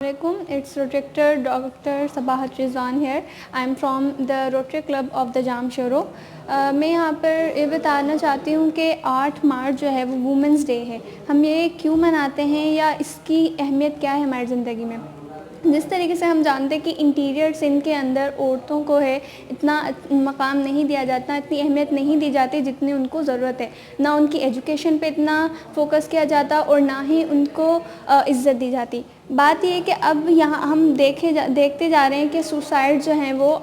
Assalamualaikum. It's Rotary Dr. Sabahat Rizwan here. I'm from the Rotary Club of the Jamshoro. मैं यहाँ पर ये बताना चाहती हूँ कि 8 मार्च जो है वो वुमेंस डे है. हम ये क्यों मनाते हैं या इसकी अहमियत क्या है हमारी ज़िंदगी में. जिस तरीके से हम जानते हैं कि इंटीरियर सिंध के अंदर औरतों को है इतना मकाम नहीं दिया जाता, इतनी अहमियत नहीं दी जाती जितनी उनको ज़रूरत है. ना उनकी एजुकेशन पे इतना फोकस किया जाता और ना ही उनको इज़्ज़त दी जाती. बात ये है कि अब यहाँ हम देखते जा रहे हैं कि सुसाइड जो हैं वो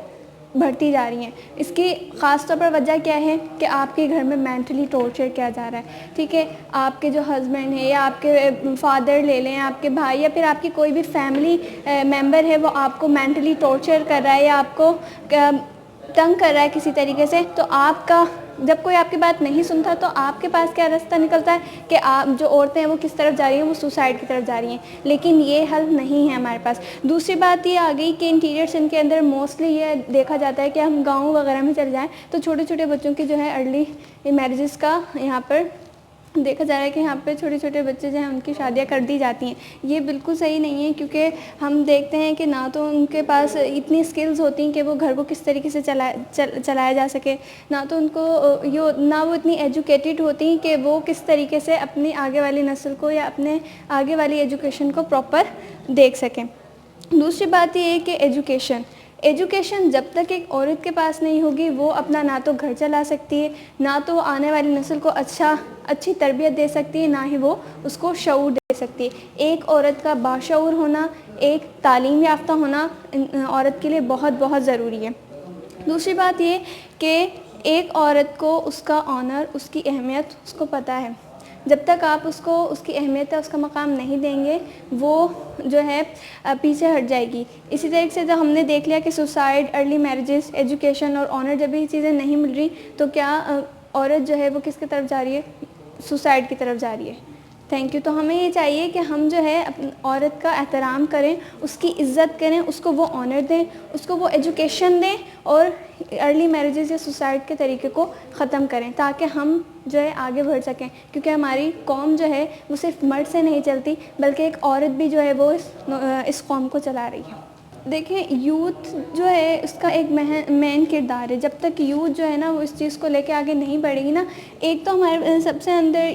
बढ़ती जा रही हैं. इसकी ख़ास तौर पर वजह क्या है कि आपके घर में मेंटली टॉर्चर किया जा रहा है. ठीक है, आपके जो हस्बैंड है या आपके फादर ले लें, आपके भाई या फिर आपकी कोई भी फैमिली मेंबर है, वो आपको मेंटली टॉर्चर कर रहा है या आपको तंग कर रहा है किसी तरीके से, तो आपका जब कोई आपकी बात नहीं सुनता तो आपके पास क्या रास्ता निकलता है कि आप जो औरतें हैं वो किस तरफ जा रही हैं, वो सुसाइड की तरफ जा रही हैं. लेकिन ये हल नहीं है हमारे पास. दूसरी बात ये आ गई कि इंटीरियर सिंध के अंदर मोस्टली ये देखा जाता है कि हम गाँव वगैरह में चले जाएँ तो छोटे छोटे बच्चों की जो है अर्ली मैरिजेस का यहाँ पर देखा जा रहा है कि यहाँ पे छोटे छोटे बच्चे जो हैं उनकी शादियाँ कर दी जाती हैं. ये बिल्कुल सही नहीं है, क्योंकि हम देखते हैं कि ना तो उनके पास इतनी स्किल्स होती हैं कि वो घर को किस तरीके से चलाया जा सके, ना तो उनको ना वो इतनी एजुकेटेड होती हैं कि वो किस तरीके से अपनी आगे वाली नस्ल को या अपने आगे वाली एजुकेशन को प्रॉपर देख सकें. दूसरी बात ये है कि एजुकेशन जब तक एक औरत के पास नहीं होगी वो अपना ना तो घर चला सकती है, ना तो वो आने वाली नस्ल को अच्छी तरबियत दे सकती है, ना ही वो उसको शऊर दे सकती है. एक औरत का बाशऊर होना, एक तालीम याफ्ता होना औरत के लिए बहुत बहुत ज़रूरी है. दूसरी बात ये कि एक औरत को उसका ऑनर, उसकी अहमियत उसको पता है. जब तक आप उसको उसकी अहमियत है, उसका मकाम नहीं देंगे, वो जो है पीछे हट जाएगी. इसी तरीके से जब हमने देख लिया कि सुसाइड, अर्ली मैरिजेस, एजुकेशन और ऑनर जब ये चीज़ें नहीं मिल रही तो क्या औरत जो है वो किसकी तरफ जा रही है, सुसाइड की तरफ जा रही है. Thank you. तो हमें ये चाहिए कि हम जो है औरत का एहतराम करें, उसकी इज़्ज़त करें, उसको वो ऑनर दें, उसको वो एजुकेशन दें और अर्ली मैरिजेस या सुसाइड के तरीके को ख़त्म करें ताकि हम जो है आगे बढ़ सकें. क्योंकि हमारी कौम जो है वो सिर्फ मर्द से नहीं चलती, बल्कि एक औरत भी जो है वो इस कौम को चला रही है. देखें, यूथ जो है उसका एक मेन किरदार है. जब तक यूथ जो है ना वो इस चीज़ को लेके आगे नहीं बढ़ेगी ना, एक तो हमारे सबसे अंदर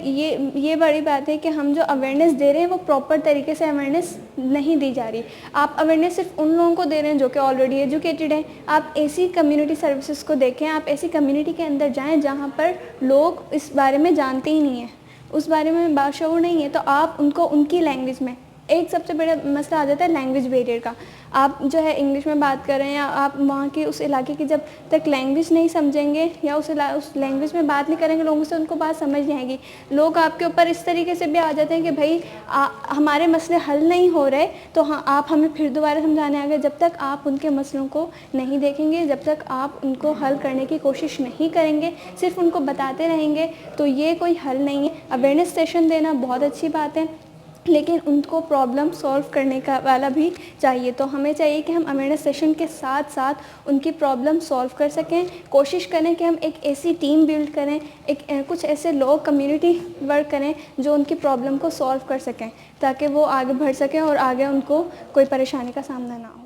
ये बड़ी बात है कि हम जो अवेयरनेस दे रहे हैं वो प्रॉपर तरीके से अवेयरनेस नहीं दी जा रही. आप अवेयरनेस सिर्फ उन लोगों को दे रहे हैं जो कि ऑलरेडी एजुकेटेड हैं. आप ऐसी कम्युनिटी सर्विसेज को देखें, आप ऐसी कम्युनिटी के अंदर जाएँ जहाँ पर लोग इस बारे में जानते ही नहीं हैं, उस बारे में बाशऊर नहीं है, तो आप उनको उनकी लैंग्वेज में, एक सबसे बड़ा मसला आ जाता है लैंग्वेज बैरियर का. आप जो है इंग्लिश में बात कर रहे हैं या आप वहाँ की उस इलाके की जब तक लैंग्वेज नहीं समझेंगे या उस लैंग्वेज में बात नहीं करेंगे लोगों से, उनको बात समझ नहीं आएगी. लोग आपके ऊपर इस तरीके से भी आ जाते हैं कि भाई हमारे मसले हल नहीं हो रहे तो हाँ आप हमें फिर दोबारा समझाने आ गए. जब तक आप उनके मसलों को नहीं देखेंगे, जब तक आप उनको हल करने की कोशिश नहीं करेंगे, सिर्फ उनको बताते रहेंगे, तो ये कोई हल नहीं है. अवेयरनेस सेशन देना बहुत अच्छी बात है, लेकिन उनको प्रॉब्लम सॉल्व करने का वाला भी चाहिए. तो हमें चाहिए कि हम अवेयरनेस सेशन के साथ साथ उनकी प्रॉब्लम सॉल्व कर सकें. कोशिश करें कि हम एक ऐसी टीम बिल्ड करें, कुछ ऐसे लोग कम्युनिटी वर्क करें जो उनकी प्रॉब्लम को सॉल्व कर सकें ताकि वो आगे बढ़ सकें और आगे उनको कोई परेशानी का सामना ना हो.